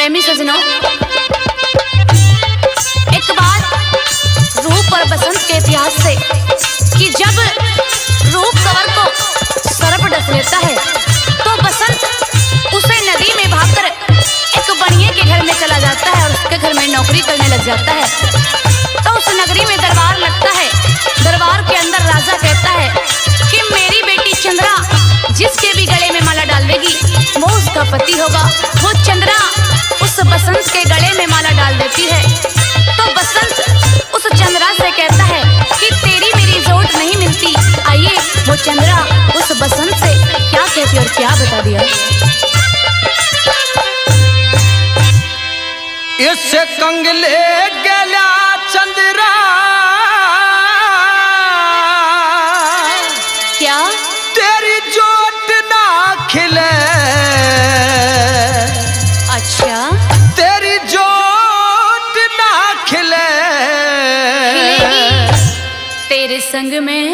प्रेमी सजनों, एक बात रूप और बसंत के इतिहास से कि जब रूप कंवर को सर्प डस लेता है तो बसंत उसे नदी में भागकर एक बनिए के घर में चला जाता है और उसके घर में नौकरी करने लग जाता है। तो उस नगरी में दरबार लगता है। दरबार के अंदर राजा कहता है कि मेरी बेटी चंद्रा जिसके भी गले में माला डाल देगी वो उसका पति होगा। वो चंद्रा उस बसंत के गले में माला डाल देती है। तो बसंत उस चंद्रा से कहता है कि तेरी मेरी जोड़ नहीं मिलती। आइए वो चंद्रा उस बसंत से क्या कहती और क्या बता दिया। इस कंगले गला चंद्रा क्या तेरी जोट ना खिले। अच्छा तेरी जोट ना खिले तेरे संग में।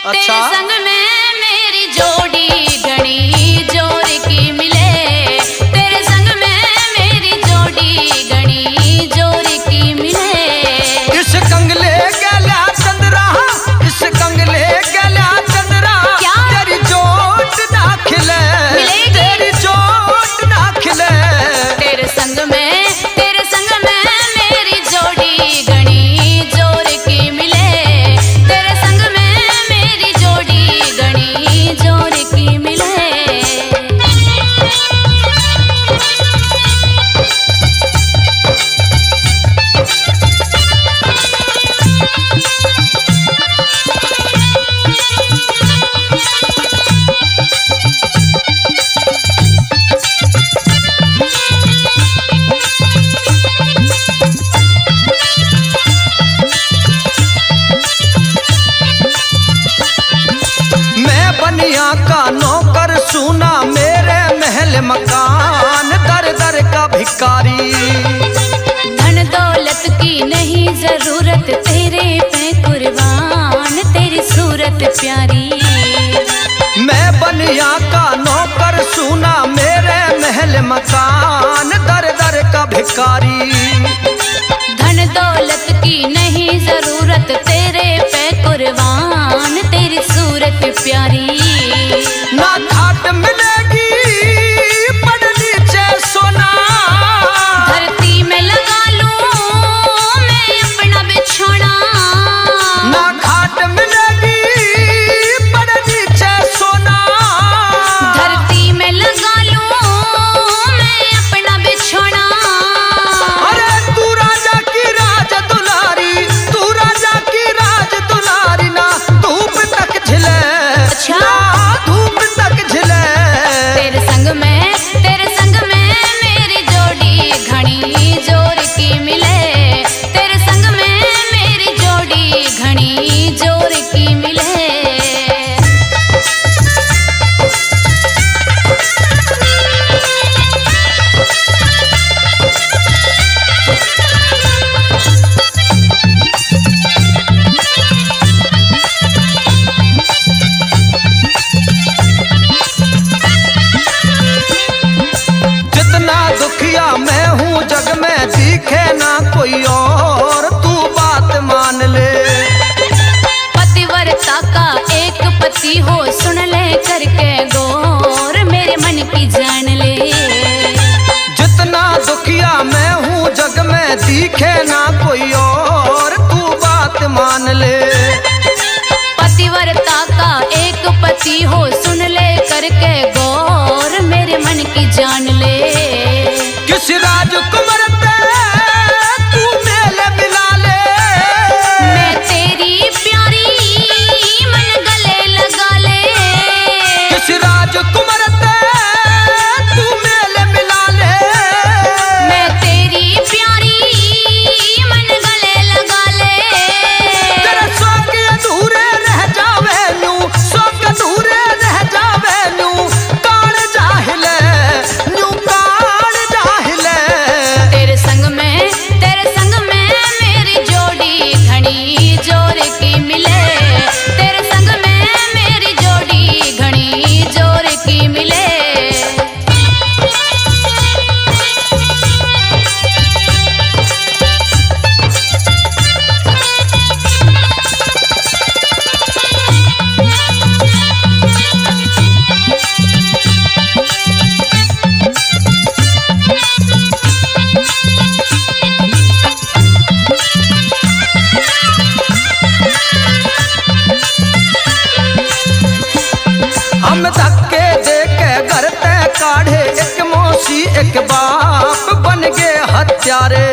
अच्छा तेरे संग में मेरी जोड़ी घड़ी जोर की मिले। तेरे संग में मेरी जोड़ी घड़ी जोर की मिले। इस कंगले गला चंद्रा, इस कंगले गला चंद्रा क्या? तेरी जोट ना खिले। तेरी जोट ना खिले। तेरे संग में मेरी जोड़ी घड़ी जोर की मिले। तेरे संग में मेरी जोड़ी घड़ी जोर की मिले। मैं बनिया का नौकर सुना मेरे महल मकान दर दर का भिखारी। धन दौलत की नहीं जरूरत तेरे पे कुर्बान तेरी सूरत प्यारी। मैं बनिया का नौकर सुना मेरे महल मकान दर दर का भिखारी। धन दौलत की नहीं जरूरत तेरे पे कुर्बान तेरी सूरत प्यारी। ना खाट मिलेगी पड़ नीचे सोना। धरती में लगा लूं मैं अपना बिछोना। ना खाट मिलेगी पड़ नीचे सोना। धरती में लगा लूं मैं अपना बिछोना। अरे तू राजा की राज दुलारी, तू राजा की राज दुलारी ना धूप तक झिले। अच्छा? ना धूप तक झिले। तेरे संग में मेरी जोड़ी घड़ी जोर की मिले। तेरे संग में मेरी जोड़ी घड़ी जोर की मिले। जितना दुखिया मैं हूँ जग में दिखे ना कोई और तू बात मान ले। पतिव्रता का एक पति हो सुन ले करके गौर मेरे मन की जान ले। जितना दुखिया मैं हूँ जग में दिखे ना कोई और तू बात मान ले। पतिव्रता का एक पति हो सुन ले करके गौर मेरे मन की जान ले। किस राजकुमार पे तू मेल मिला ले। मैं तेरी प्यारी मन गले लगा ले। किस राजकुमार पे तू मेल मिला ले। मैं तेरी प्यारी मन गले लगा ले। तेरे शौक अधूरे रह जावे नू, शौक अधूरे रह जावे नू। हत्यारे।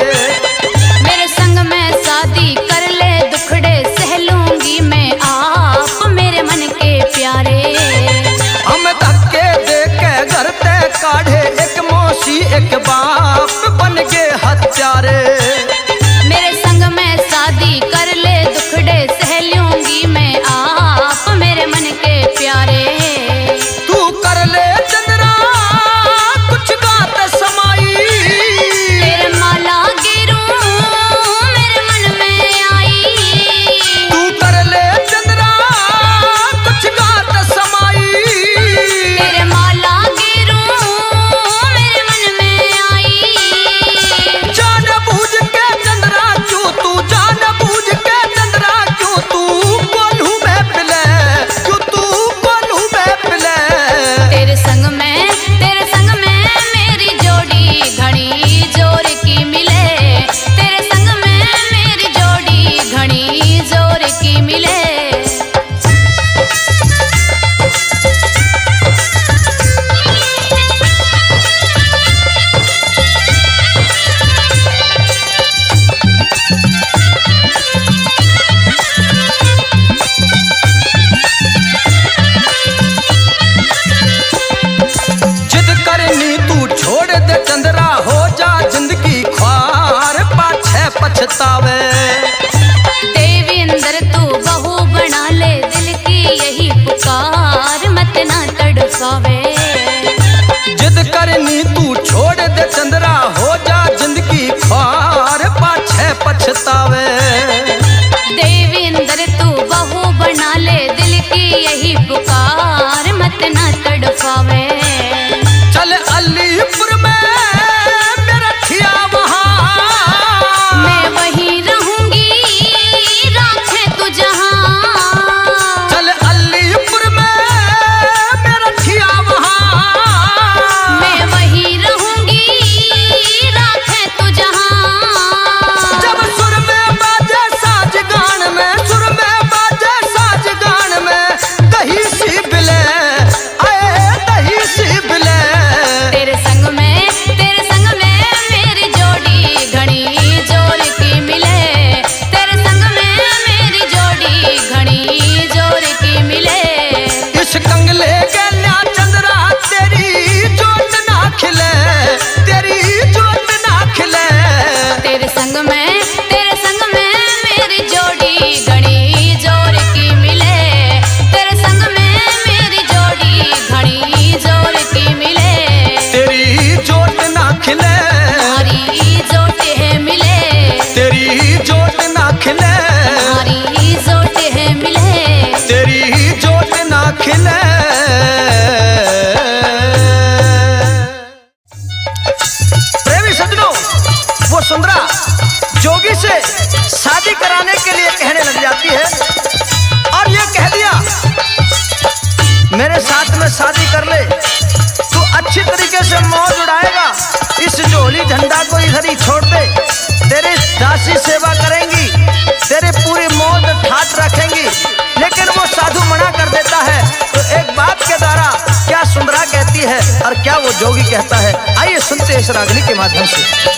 मेरे संग में शादी कर ले, दुखड़े सह लूंगी मैं आप मेरे मन के प्यारे। हम धक्के दे के घर ते काढ़े, एक मौसी एक बाप बन के हत्यारे। मेरे संग में शादी कर ले, दुखड़े सह लूंगी मैं आप मेरे मन के प्यारे। तू कर ले चंद्रा कुछ गात समाई, तेरे माला गिरूं मेरे मन में आई। तू कर ले चंद्रा कुछ गात समाई, तेरे माला गिरूं मेरे मन में आई। जान बूझ के चंद्रा क्यों तू, जान बूझ के चंद्रा क्यों तू कोल्हू में पिले, क्यों तू कोल्हू में पिले। तेरे संग में मेरी जोड़ी घनी जोर की मिले, तेरे संग में मेरी जोड़ी घनी जोर की मिले। जिद करनी तू छोड़ दे चंद्रा, हो जा जिंदगी ख्वार पाछे पछतावे। देवेंद्र तू बहू बना ले, दिल की यही पुकार मत ना तड़पावे। जिद करनी तू छोड़ दे चंद्रा, हो जा जिंदगी ख्वार पाछे पछतावे। देवेंद्र तू बहू बना ले, दिल की यही पुकार मत ना तड़पावे। चल अलीपुर में मेरा ठिया वहाँ, मैं वहीं रहूंगी राखे तू जहां। चल अलीपुर में मेरा ठिया वहाँ, मैं वहीं रहूंगी राखे तू जहां। जब सुर में बाजे साज गान में, सुर में बाजे साज गान में, दही सी बिले आए दही सी बिले। तेरे संग में मेरी जोड़ी घनी जोर की मिले, तेरे संग में मेरी जोड़ी घनी जोर की मिले। इस कंगले के न्या चंद्रा तेरी जोत ना खिले, तेरी जोत ना खिले। तेरे संग में मेरी जोड़ी घनी जोर की मिले, तेरे संग में मेरी जोड़ी घनी जोर की मिले। तेरी जोत ना खिले, हमारी जोट है मिले, तेरी जोत ना खिले, हमारी जोट है मिले। तेरी जोत ना खिले। प्रेमी सज्जनों, वो सुंदरा जोगी से शादी कराने के लिए कहने लग जाती है और ये कह दिया मेरे साथ में शादी कर ले, तू अच्छी तरीके से मौज उड़ाएगा, इस जोली झंडा को इधर ही छोड़ दे, तेरी दासी सेवा करेंगी, तेरी पूरी मौज ठाट रखेंगी। लेकिन वो साधु मना कर देता है। तो एक बात के द्वारा क्या सुंदरा कहती है और क्या वो जोगी कहता है, आइए सुनते हैं इस रागनी के माध्यम से।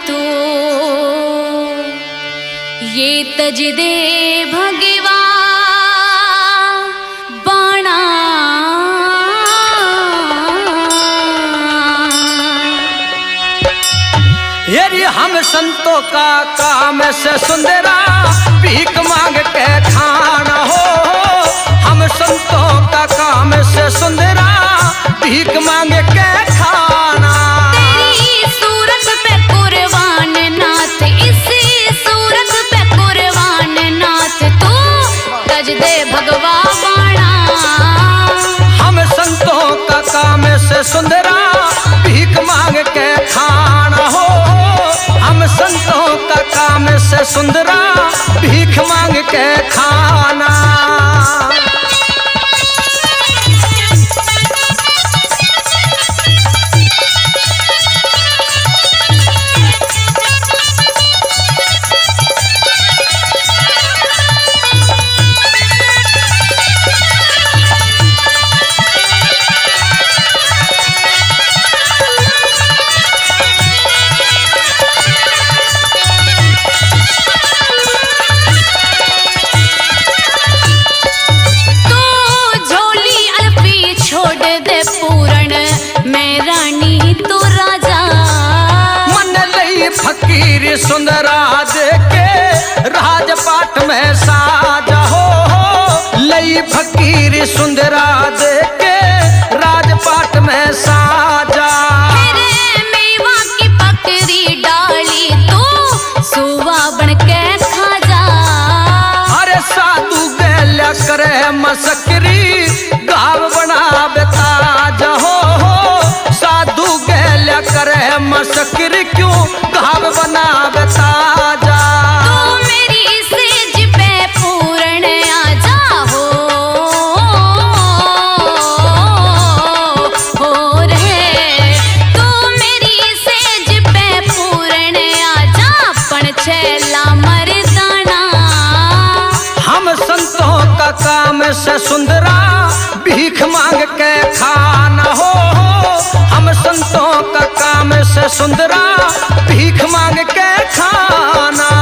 तू ये तज दे भगवा बाणा, यदि हम संतों का काम से सुंदरा भीख मांग के खाना हो, हम संतों का काम से सुंदरा भीख मांग के खाना। तेरी सूरत पे कुर्बान नाथ, इसी सूरत पे कुर्बान नाथ, तू तज दे भगवा बाणा। हम संतों का काम से सुंदरा भीख मांग के खाना हो, हम संतों का काम से सुंदरा भीख मांग के खाना। फकीर सुंदरा देके राजपाट में साजा हो लई फकीर सुंदरा देके राजपाट में साजा। मेवा की पकड़ी डाली तो सुवा बन के खा जा। अरे साधु गैल्या करे मसकरी गाव बना बेताजा हो साधु गैल्या करे मसकरी क्यों गाव बना बेताजा। तू मेरी सेज पे पूर्ण आजा हो रे तू मेरी सेज पे पूर्ण आजा पण छेला मर्दाना। हम संतों का काम से सुंदरा भीख मांग के खाना हो हम संतों का काम से सुंदरा भीख मांग के खाना।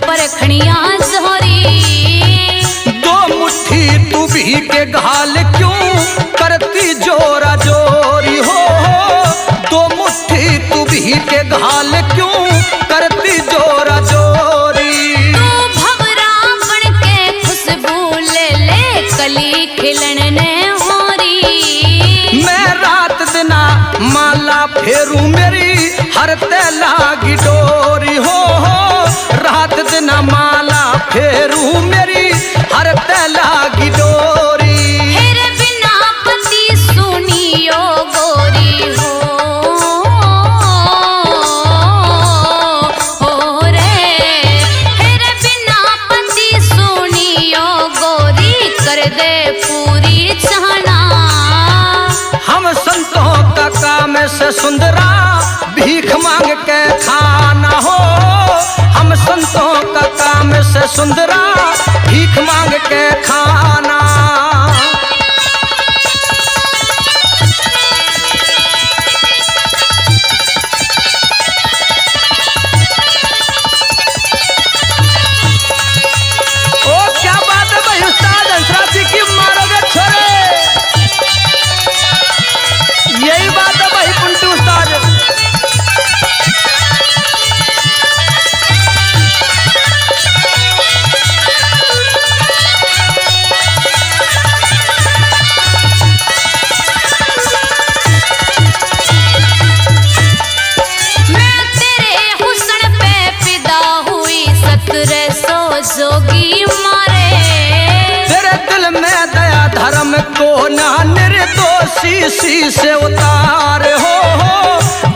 परखणिया जोरी दो मुट्ठी तू भी के घाल क्यों करती जोरा जोरी हो दो मुट्ठी तू भी के घाल क्यों करती जोरा जोरी। तू भवरा बन के खुशबू ले ले कली खिलन ने होरी। मैं रात दिना माला फेरू मेरी हर लागी डोरी हो रात दिन माला फेरू मेरी हर लागी डोरी। हेरे बिना पति सुनियो गोरी हो रे हेरे बिना पति सुनियो गोरी कर दे पूरी चाहना। हम संतों का काम से सुंदरा भीख मांग के खाना हो हम संतों का काम से सुंदरा भीख मांग के खाना। ओ क्या बात है भाई उस्ताद हंसराज की मारोगे छोरे यही बात है भाई पुंटू उस्ताद। जोगी मारे तेरे दिल में दया धर्म को ना निर्दोषी सी से उतार हो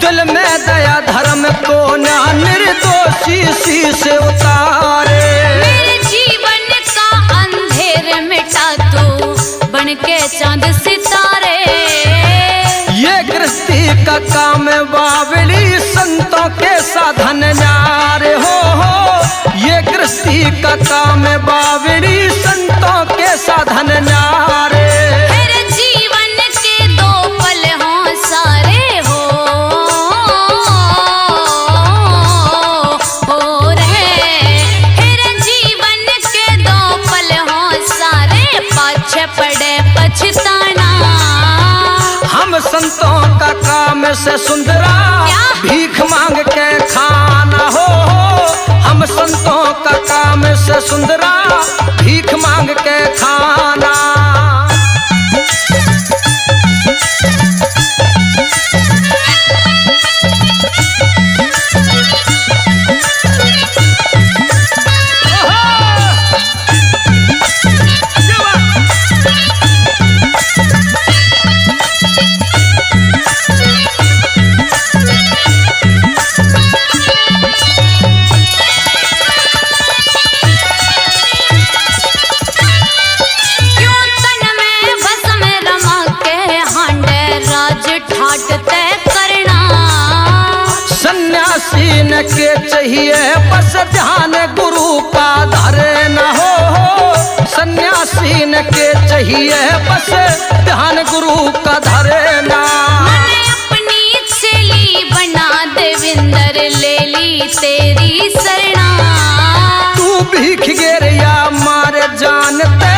दिल में दया धर्म को ना निर्दोषी सी से उतारे। मेरे जीवन का अंधेर मिटा तू बन के चांद सितारे। ये गृहस्थी का काम बावली संतों के साधन न्यारे हो ये गृहस्थी का काम बावली संतों के साधन न्यारे। तेरे जीवन के दो पल हों सारे हो रे तेरे जीवन के दो पल हों सारे पाछे पड़े पछताना। हम संतों का काम से सुंदरा भीख मांग के खाना हो हम संतों का सन्यासी न के चाहिए बस ध्यान गुरु का धरे न हो। सन्यासी न के चाहिए बस ध्यान गुरु का धरे ना। मैंने अपनी चेली बना देविंदर ले ली तेरी शरणा। तू भीख गिर या मारे जानते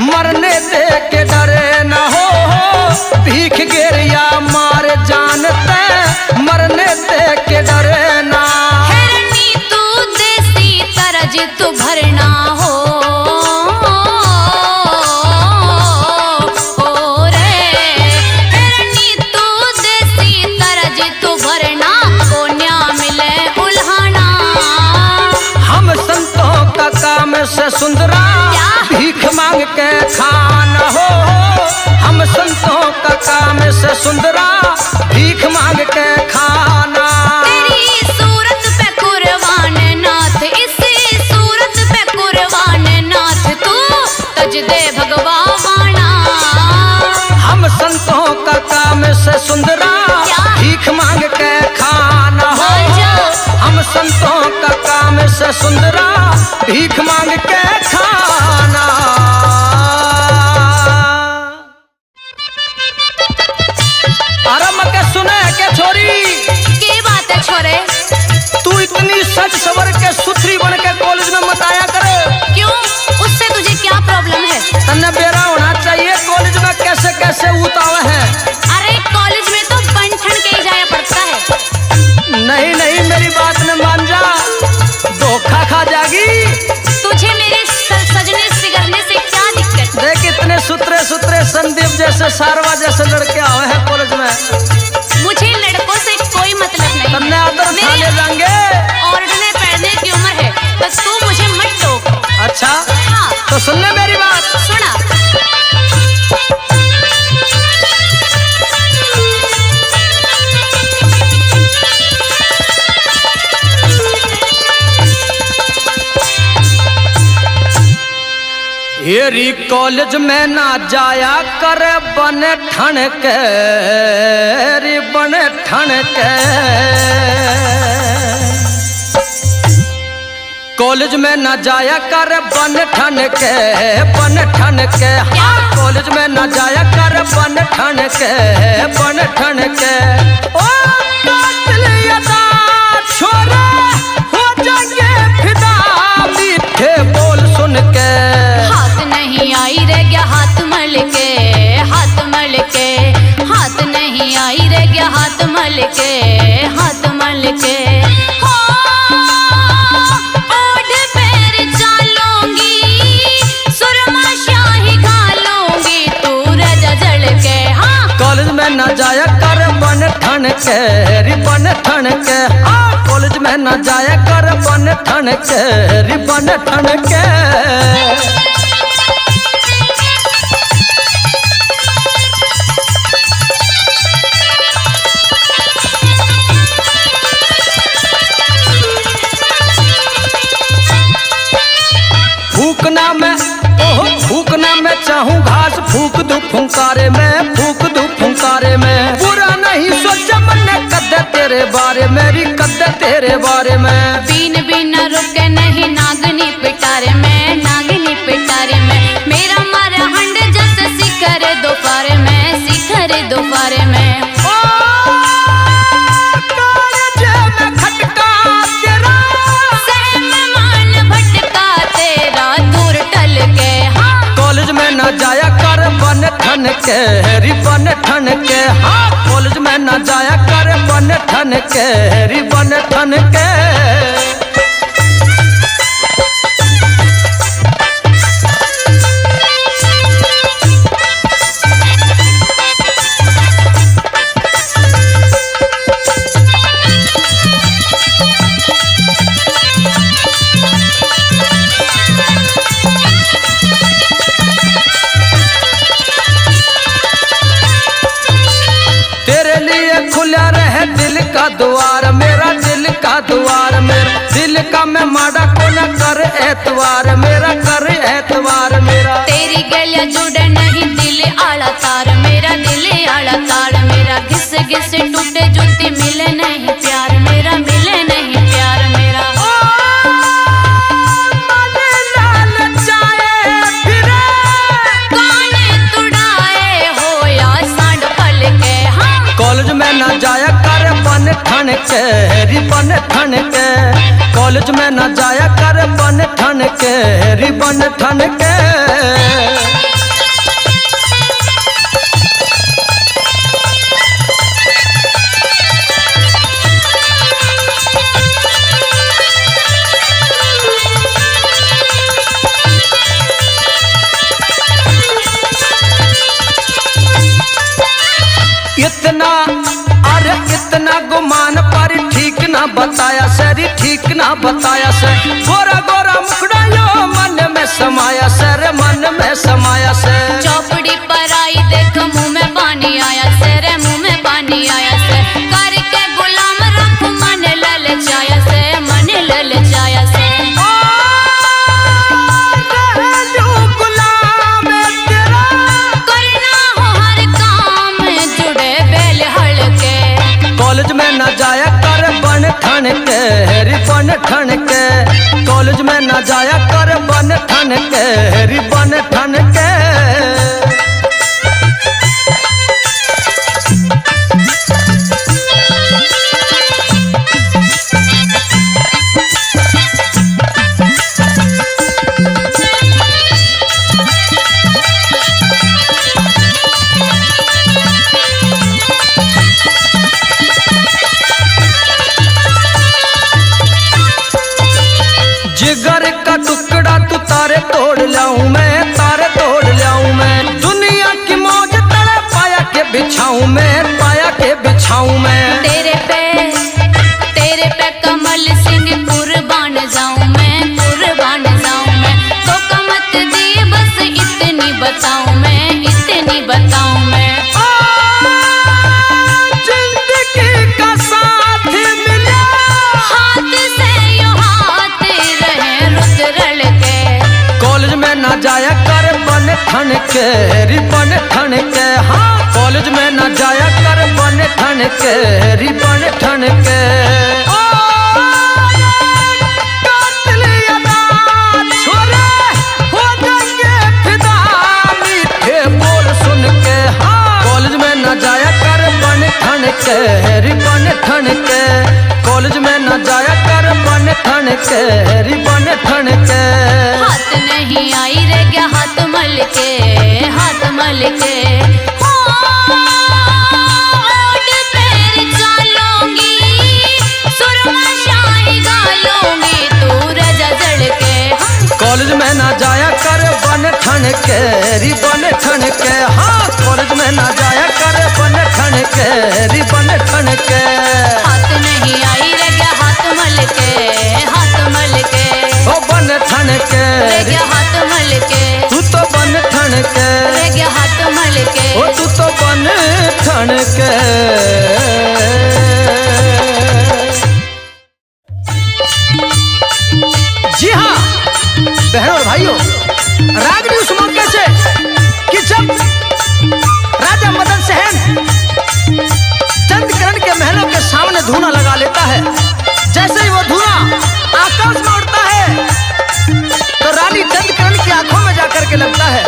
मरने दे के डरे न हो। भीख गिर या मारे जानते मरने दे के डरे ना। हिरनी तू देसी तरज तू भरना हो। रे हिरनी तू देसी तरज तू भरना कोन्या मिले उल्हाना। हम संतों का काम से सुंदरा भीख मांग के खाना हो। हम संतों का काम से सुंदरा भीख मांग के खाना। तेरी सूरत पे कुर्बान नाथ इसी सूरत पे कुर्बान नाथ तू तज दे भगवाना। हम संतों का काम से सुंदरा भीख मांग के खाना हो। हम संतों का काम से सुंदरा भीख मांग के खाना। अरे मके सुने के छोरी की बात है छोरे? तू इतनी सच सवर के सुथरी बन के कॉलेज में मत आया करे। क्यों? उससे तुझे क्या प्रॉब्लम है? तन्ने बेरा होना चाहिए कॉलेज में कैसे कैसे उतावे हैं। अरे कॉलेज में तो बन ठन के ही जाया पड़ता है। नहीं नहीं मेरी बात न मान जा, धोखा खा जागी। तुझे मेरे सजने सिगरने से क्या दिक्कत? देख इतने सुथरे सुथरे संदीप जैसे सारवा जैसे लड़के आए हैं कॉलेज में। मुझे लड़कों से कोई मतलब नहीं। तन्ने आदर थाने जाएंगे। ओढ़ने पहनने की उम्र है तो तू मुझे मत टोक। अच्छा हाँ तो सुन ले मेरी बात। सुना। येरी कॉलेज में ना जाया कर बन ठन के रे बन ठन के। कॉलेज में ना जाया कर बन ठन के बन ठन के। हाँ कॉलेज में ना जाया कर बन ठन के बन ठन के। ओ कातिल यदा छोरे हो जाएंगे फिदा मीठे बोल सुन के। हाथ नहीं आई रे गया हाथ मल के। हाथ मल के हाथ नहीं आई रे गया हाथ मल के। हाथ मल के हो ओढ़ पैर चालूंगी सुरमा शाही घालूंगी तू रजा जल के। हाँ कॉलेज में ना जाया कर बन ठन के रि बन ठन के। हाँ कॉलेज में ना जाया कर बन ठन के रि बन ठन के। फूकना मैं ओह फूकना मैं चाहूँ घास फूक दूं फुंकारे में फूक दूं फुंकारे में। बुरा नहीं सोचा मैंने कद्दे तेरे बारे में री कद्दे तेरे बारे में। बीन बीन रुके नहीं नागनी पिटारे में नागनी पिटारे में। मेरा मारा हंड जैसे शिखर दोपहर में शिखर दोपहर में। जाया कर बन ठन के रि बन ठन के। हाँ कॉलेज में ना जाया कर बन ठन के रि बन ठन के। द्वार मेरा दिल का द्वार मेरा दिल का मैं माड़ा को न कर एतवार मेरा कर एतवार मेरा। तेरी गलिया जुड़े नहीं दिल आला तार मेरा दिल आला तार मेरा। घिस घिस टूटे जूती मिले नहीं प्यार मेरा मिले बन ठन के, कॉलेज में न जाया कर बन ठन के, रिबन ठन के। इतना अरे इतना गुमान पर ठीक ना बताया सर, ठीक ना बताया सर, गोरा गोरा मुखड़ा यो मन में समाया सर, मन में समाया सर। चौपड़ी पर आई देख मुंह में पानी आया से रे, मुंह में पानी आया से, करके गुलाम रख मन ललचाया से, मन ललचाया से। गुलाम तेरा करना हो हर काम जुड़े बेल हड़के, कॉलेज में न जाया कर बन ठन के, रिबन ठन के, कॉलेज में न जाया कर बन ठन के, रिबन ठन के। जिगर का टुकड़ा तू तारे तोड़ लाऊं मैं, तारे तोड़ लाऊं मैं, दुनिया की मौज तड़े पाया के बिछाऊं मैं, पाया के बिछाऊं मैं। तेरे पे कमल सिंह कुर्बान जाऊं मैं, कुर्बान जाऊं मैं, तो कमत दी बस इतनी बताऊं मैं, इतनी बताऊं मैं। जिंदगी का साथ मिला हाथ से यो हाथ रहे रुद्रल के, कॉलेज में न जाया कर बन ठन के, रिबन ठन के, हाँ कॉलेज में न जाया कर बन ठन के, रिबन ठन के। कॉलेज में न जाया कर बन ठन के, रिबन ठन के, कॉलेज में न जाया कर बन ठन के, रिबन ठन के। हाथ नहीं आई रे क्या हाथ मल के, हाथ मल के, ओढ़ पैर चालूंगी, सुरमा शाही गालूंगी, तू रजा जड़ के। कॉलेज में न जाया कर बन ठन के, रिबन ठन के, हाँ कॉलेज में न जाया कर बन ठन के, रिबन ठन के। हाथ नहीं आई रे क्या हाथ मल के, हाथ मल के, ओ बन ठन के, रे क्या हाथ मल के, तू तो बन ठन के, रे क्या हाथ मल के। ओ तू तो बन ठन के। जी हाँ बहनों और भाइयों, रागनी उस मौके से कि जब राजा मदन सहन चंद्रकरण के महलों के सामने धूना लगा लेता है, जैसे ही वो धूना आकाश में उड़ता है तो रानी चंद्रकरण की आंखों में जाकर के लगता है।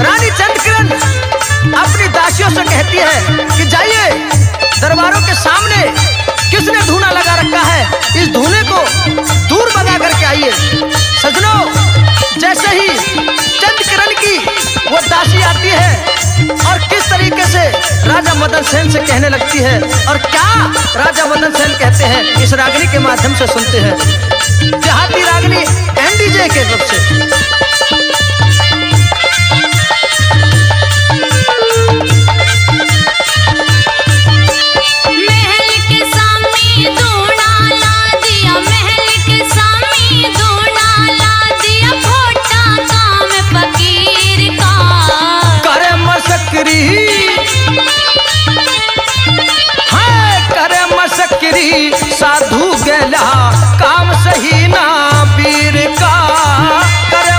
रानी चंद्रकरण अपनी दासियों से कहती है कि जाइए दरबारों के सामने किसने धूना लगा रखा है, इस धूने को दूर भगा करके आइए। सजनों, जैसे ही चंद्रकरण की वो दासी आती है और किस तरीके से राजा मदन सेन से कहने लगती है और क्या राजा मदन सेन कहते हैं, इस रागनी के माध्यम से सुनते हैं। देहाती रागनी एनडीजे के तरफ से। साधु गेला काम सही ना वीर का, कर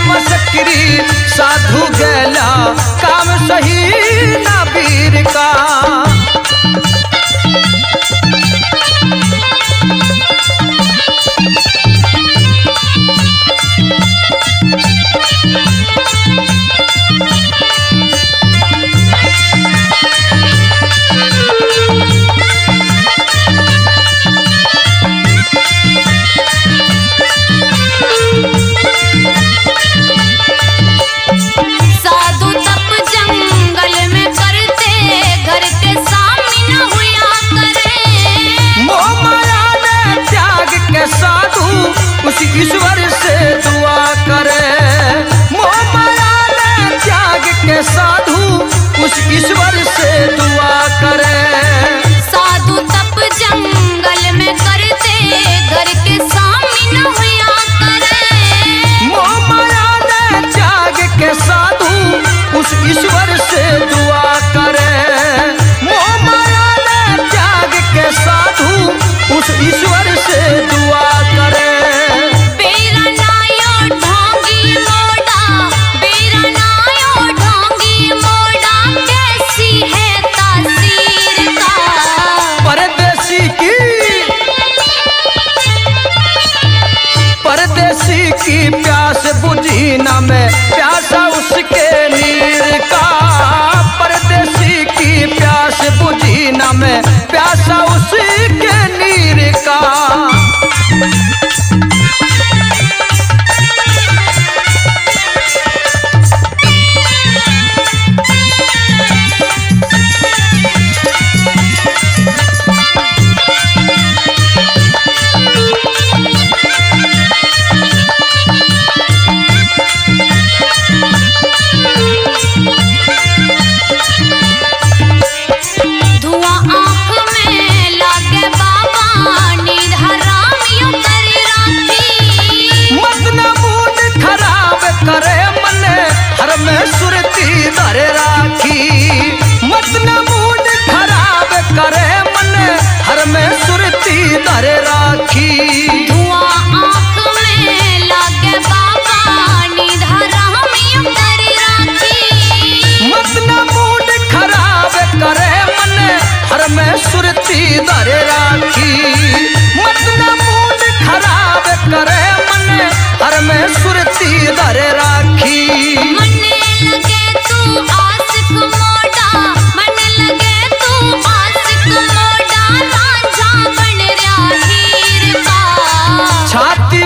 ईश्वर से दुआ करे। बेरा नायो ढोंगी मोड़ा, बेरा नायो ढोंगी मोड़ा, कैसी है तासीर का। परदेसी की प्यास बुझी ना मैं प्यासा उसके नीर का। परदेसी की प्यास बुझी ना मैं प्यासा उसके नीर का। धुआं आँख में लागे बाबा, नींद हराम यूं कर राखी। मत न मूड खराब करे मन, हर में सुरती धरे राखी। मत न मूड खराब करे मन, हर में सुरती धरे राखी। धुआं आँख में लागे बाबा, नींद हराम यूं कर राखी। मत न मूड खराब करे मन, हर में सुरती धरे राखी। मत न मूड खराब करे मन, हर में सुरती धरे राखी। मन लगे तू आशिक मोड़ा, मन लगे तू आशिक मोड़ा, रांझा बन रहा हीर का। छाती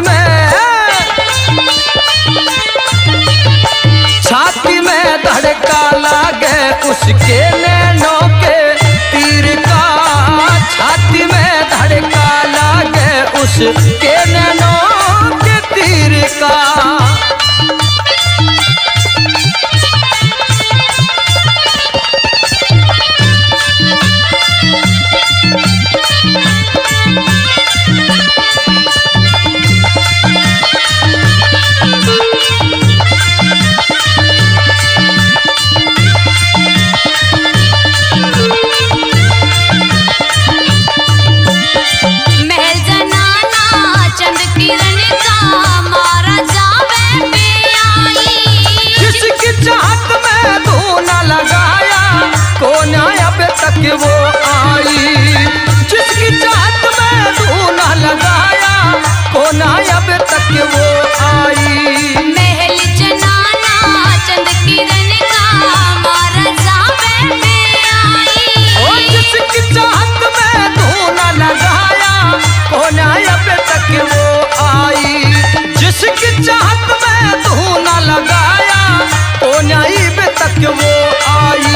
में धड़का लागे उसके नैनों के तीर का। छाती में धड़का लागे उसके नैनों के तीर का। महल जनाना चंद किरण का, मारा जावे पे आई। जिसकी चाहत में धूना लगाया, कौन अब तक वो आई। जिसकी चाहत में धूना लगाया, कौन अब तक वो आई। महल जनाना चंद किरण का, मारा जावे पे ओ आई। जिसकी चाहत में धूना लगाया, कौन अब तक वो आई। जिसकी चाहत में धूना लगाया, कौन अब तक वो आई।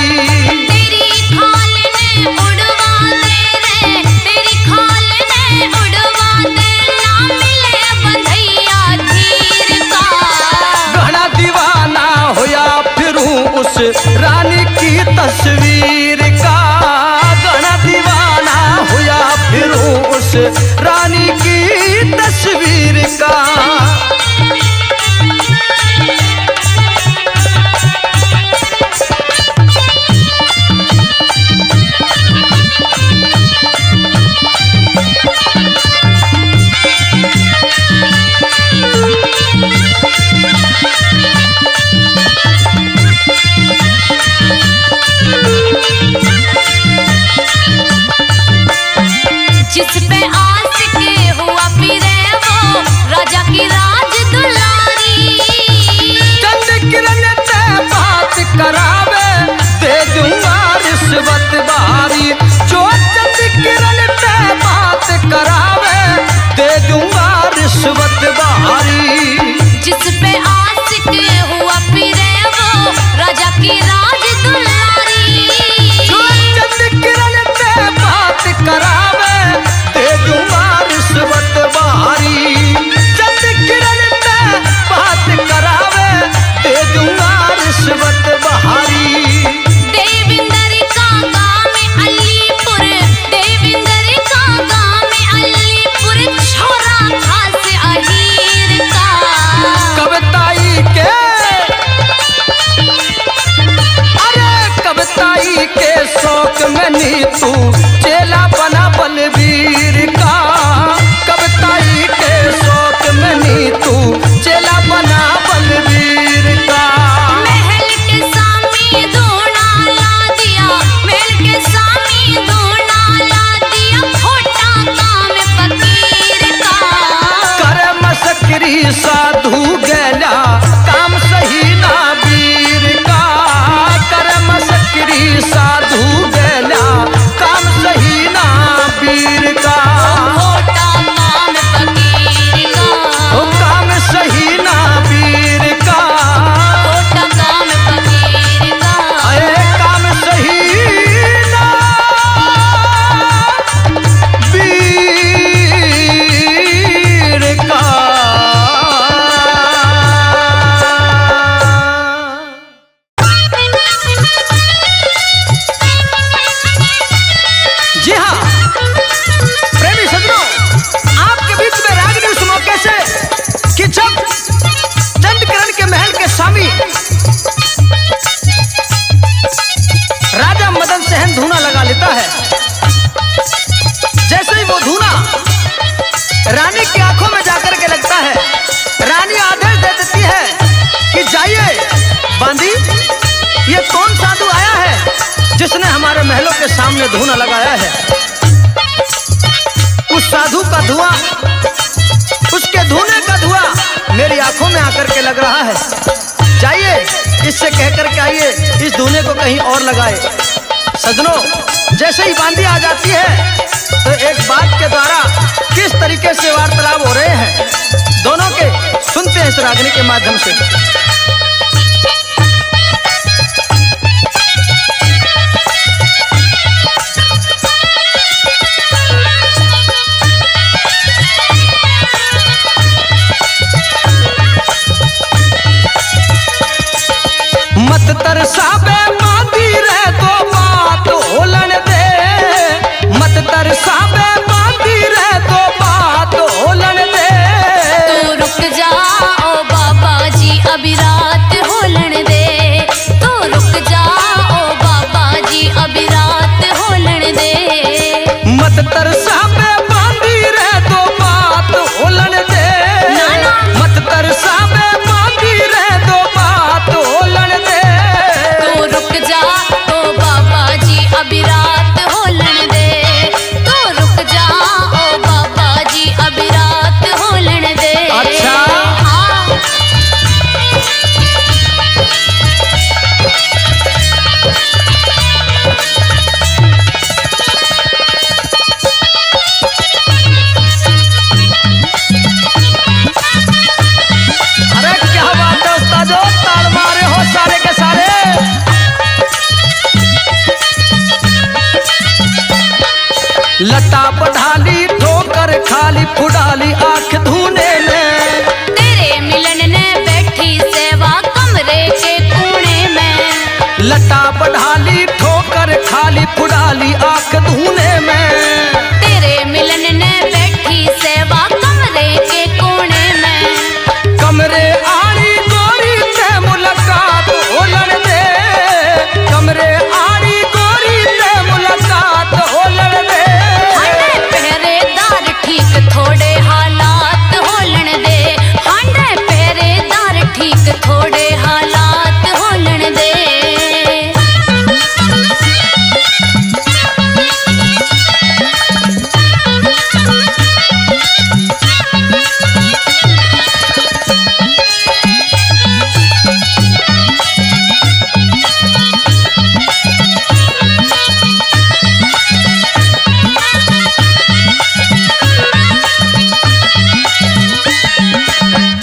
तेरी खाल ने उड़वा दे रे, तेरी खाल ने उड़वा दे, ना मिले बंधैया धीर का। घना दीवाना होया फिरूं उस रानी की तस्वीर का। घना दीवाना होया फिरूं उस रानी की तस्वीर का। जिस पे आशिक हुआ फिरे वो, राजा की राज दुलारी। चंद किरण से बात करावे, दे दूंगा रिश्वत बारी। जो चंद किरण से बात करावे, दे दूंगा रिश्वत बारी। जिस पे आशिक हुआ फिरे वो, राजा की राज दुलारी। जो चंद किरण से बात करावे, दे दूंगा रिश्वत बारी। चंद किरण से बात करावे, दे दूंगा रिश्वत बहारी। देविंदर का गाँव में अलीपुर, देविंदर का गाँव में अलीपुर, छोरा खास अहीर का। के सामने धुआं लगाया है। उस साधु का धुआं, उसके धुने का धुआं मेरी आंखों में आकर के लग रहा है। जाइए इससे कह कर के आइए इस धुने को कहीं और लगाए। सजनों, जैसे ही बांदी आ जाती है तो एक बात के द्वारा किस तरीके से वार्तालाप हो रहे हैं दोनों के सुनते हैं इस रागनी के माध्यम से। मत तरसाबे बांदी रह तो बात होलन दे, मत तरसाबे बांदी रह तो बात होलन दे। तू रुक जा ओ बाबा जी अभी रात होलन दे, तू रुक जा ओ बाबा जी अभी रात होलन दे। मत तरसाबे बांदी रह तो बात होलन दे, मत तरसाबे बांदी रह तो बात होलन दे। तू रुक जा ओ बाबा जी अभी रात होलन दे, तू रुक जा ओ बाबा जी अभी रात होलन दे। अच्छा। हाँ। अरे क्या बात है उस्तादो, ताल मारे हो सारे के सारे। लता बढ़ाली ठोकर खाली फुडाली आंख धुने में, तेरे मिलन ने बैठी सेवा कमरे के कोने में। लता बढ़ाली ठोकर खाली फुडाली आंख धुने में। तेरे मिलन ने बैठी सेवा कमरे के कोने में। कमरे आड़ी गोरी ते मुलाकात होलन दे, कमरे आड़ी गोरी ते मुलाकात होलन दे। हांडे पहरेदार ठीक थोड़े हालात होलन दे, हांडे पहरेदार ठीक थोड़े हालात होलन दे।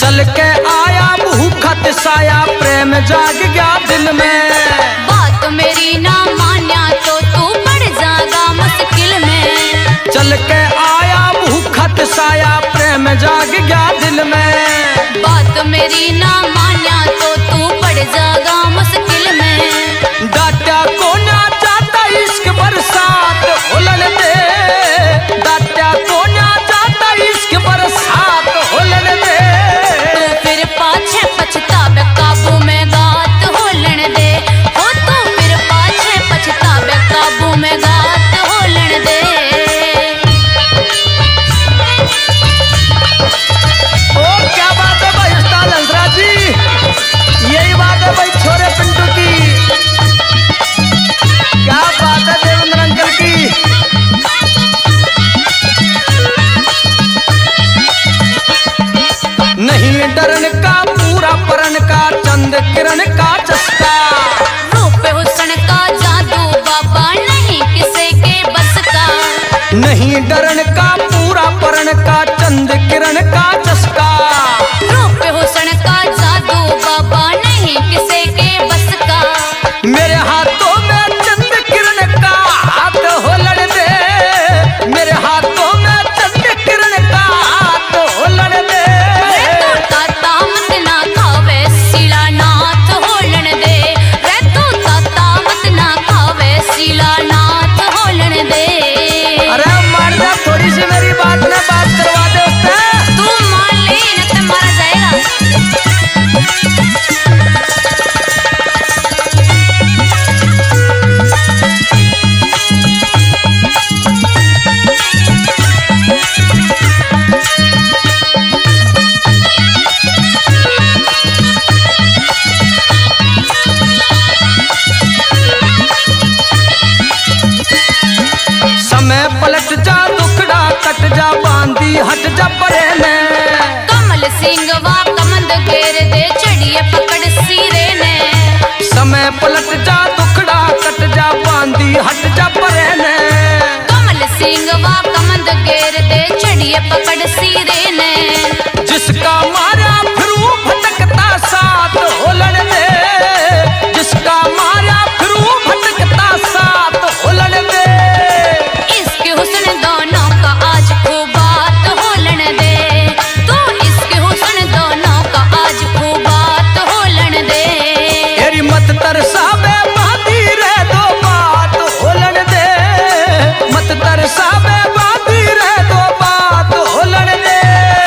चल के आया भूखत साया प्रेम जाग गया दिल में। बात मेरी ना मान्या तो तू पड़ जाएगा मुश्किल में। चल के आया भूखत साया प्रेम जाग गया दिल में। बात मेरी ना मान्या तो तू पड़ जाएगा मुश्किल में। डाटा को ना चाहता इश्क बरसात होलन दे, डाटा को ना चाहता इश्क बरसात होलन दे। तू फिर पाछे पछतावे काबू में गात होलन दे, हो तू फिर पाछे पछतावे काबू में गात होलन दे। ओ क्या बात है भाई उस्ताद हंसराज जी, यही बात है भाई छोरे पिंटू की। क्या बात है देवेंद्र अंकल की। नहीं डरन का पूरा परन का चंद किरण का चस्का, रूप हुस्न का जादू बाबा नहीं किसी के बस का। नहीं डरन का पूरा परन का चंद किरण का चस्का। रूप हुस्न का जादू बाबा नहीं किसी के बस का। मेरे हाथों में चंद किरण का हाथ होलन दे, मेरे हाथों में चंद किरण का हाथ होलन दे। रे तू ताता मत ना खावे शिलानाथ होलन दे, रे तू ताता मत ना खावे शिलानाथ होलन दे। अरे मार जा थोड़ी सी परे ने। कमल सिंह वा कमंद घेर दे चढ़िए पकड़ सिरे ने। समय पलट जा दुखड़ा कट जा बांधी हट जा परे ने। कमल सिंह वा कमंद घेर दे चढ़िए पकड़ सिरे ने। जिसका मारा फिरू भटकता साथ होलन दे। जिसका मारा फिरू भटकता साथ होलन दे। इसके हुस्न दोनों का आज खूब बात होलन दे। तो इसके हुस्न दोनों का आज खूब बात होलन दे। तेरी मत तरसावे बाती रे दो बात होलन दे। मत तरसावे बाती रे दो बात होलन दे।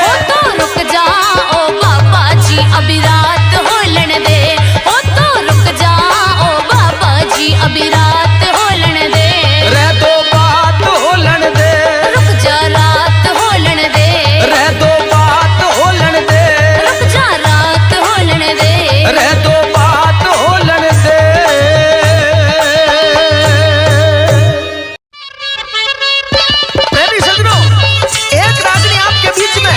हो तो रुक जाओ बाबा जी अभी रात होलन दे। हो तो रुक जाओ बाबा जी अभी रात होलन दे। रे दो बात होलन दे। रुक जा रात होलन दे। रे दो बात होलन दे। रुक जा रात होलन दे। रे दो बात होलन दे। प्रेमी सज्जनों, एक रागनी आपके बीच में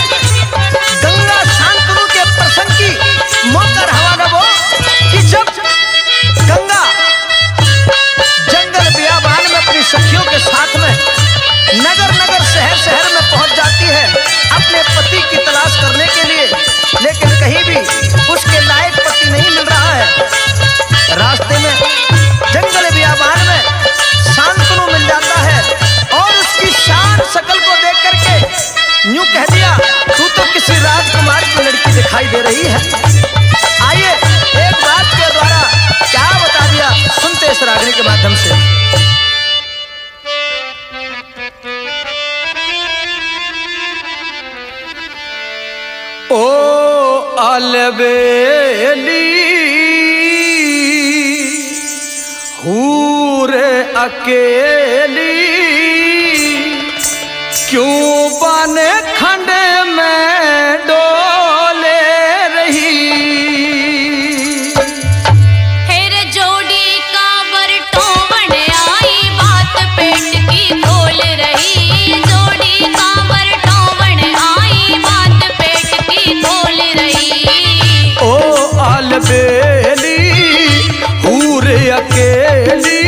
गंगा शांतनु के प्रसंग की मौकर हवा दबो कि जब गंगा जंगल बियाबान में अपनी सखियों के साथ में नगर नगर शहर शहर में पहुंच जाती है अपने पति की तलाश करने के लिए, लेकिन कहीं भी उसके लायक पति नहीं मिल रहा है। रास्ते में जंगल बियाबान में शांतनु मिल जाता है और उसकी शान शकल को देख करके यूं कह दिया, तू तो किसी राजकुमार की लड़की दिखाई दे रही है। आइए एक बात के द्वारा क्या बता दिया, सुनते इस रागनी के माध्यम से। ओ अलबेली हूर अकेली क्यों बन खंड में डोले रही। हेर जोड़ी का बरटोवन आई बात पेट की खोल रही। जोड़ी का बरटोवन आई बात पेट की खोल रही। ओ अलबेली हूर अकेली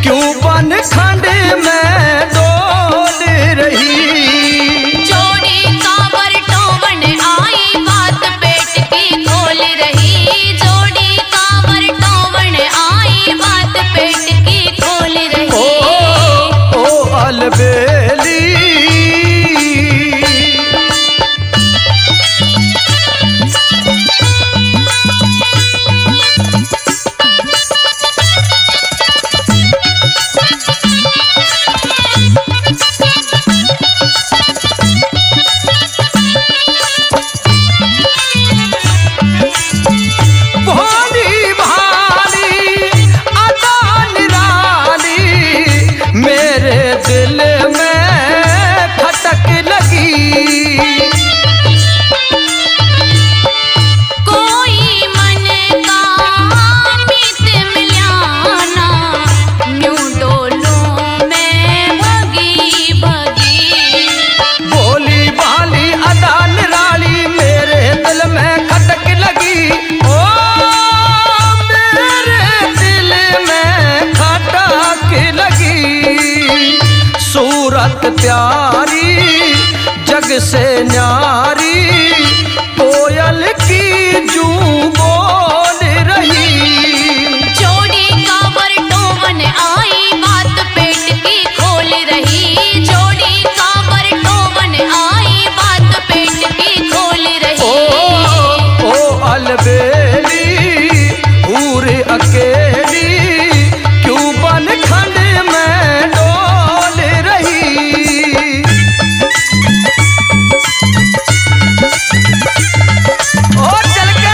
क्यों बन खंड में डोल रही। जोड़ी का बरटोवन आई बात पेट की खोल रही। जोड़ी का बरटोवन आई बात पेट की खोल रही। ओ अलबेली भोली भाली अदा निराली मेरे दिल में खटक लगी। कोई मन का मीत मिलाना न्यू डोलूं मैं भगी भगी। भोली भाली अदा निराली मेरे दिल में खटक लगी। ओ मेरे दिल में खटक लगी। सूरत प्यारी जग से न्यारी कोयल की जूं बोल रही। जोड़ी का बरटोवन आई बात पेट की खोल रही। जोड़ी का बरटोवन आई बात पेट की खोल रही। ओ अलबेली हूर अकेली क्यों बन खंड में डोल रही। और चल के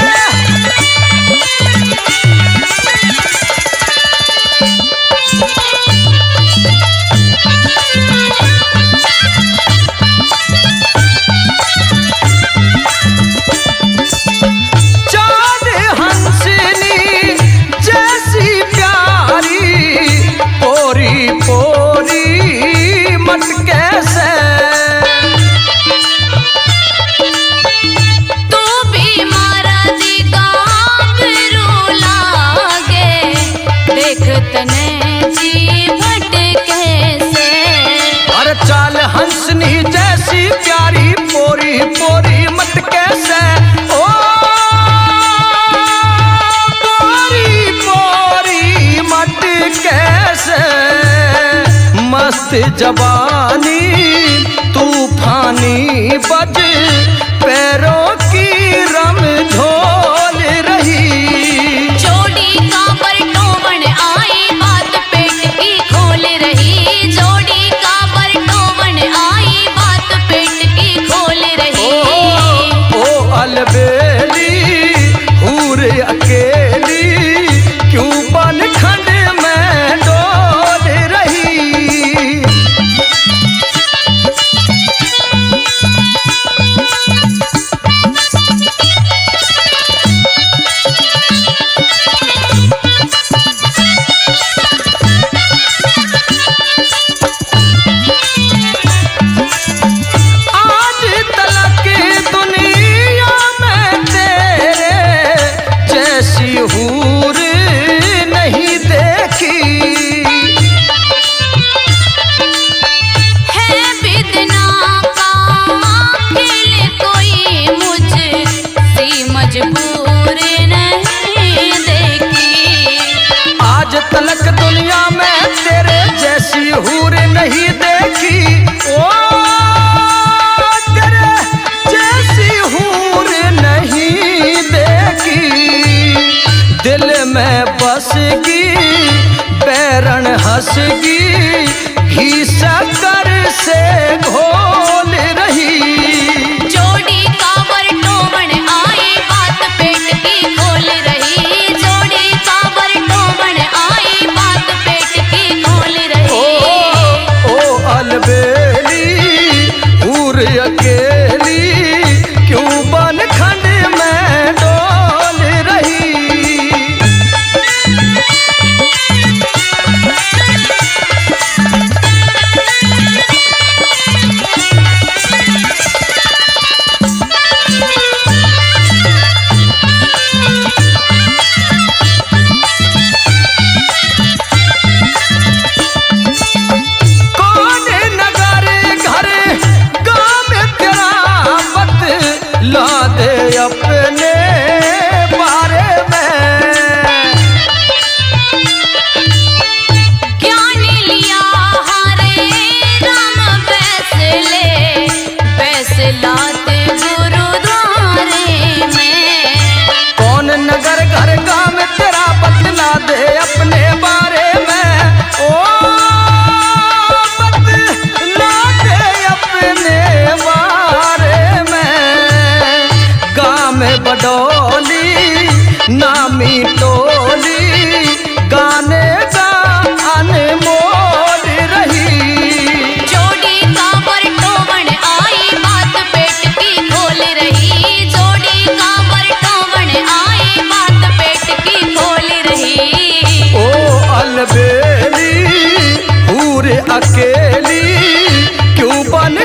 जवानी तूफानी बज पैरों की रम झोल रही। जोड़ी का बरटोवन आई बात पेट की खोल रही। जोड़ी का बरटोवन आई बात पेट की खोल रही। ओ अलबेली हूर अकेली क्यों बन खंड में डोल रही। आज तलक दुनिया में तेरे जैसी हूर नहीं देखी। है बिदना का खेल कोई मुझसे मजबूर नहीं देखी। आज तलक दुनिया में तेरे जैसी हूर नहीं देखी। ओ तेरे जैसी हूर नहीं देखी। दिल में बसगी बैरन हंसगी घी शक्कर से घोल रही। जोड़ी का बरटोवन आई बात पेट की खोल रही। जोड़ी का बरटोवन आई बात पेट की खोल रही। ओ अलबेली हूर अकेली क्यों बन खंड में डोल रही। कौन नगर घर गाँव में तेरा बतला दे अपने बारे में। ज्ञान लिया हरे राम फैसलाते गुरुद्वारे में। कौन नगर घर गाँव में तेरा बतला दे अपने बारे में। ओ बतला दे अपने बारे में। गाँव में बडोली नामी टोली गाने का अनमोल रही। जोड़ी का बरटोवन आई बात पेट की खोल रही। जोड़ी का बरटोवन आई बात पेट की खोल रही। ओ अलबेली हूर अकेली क्यों बन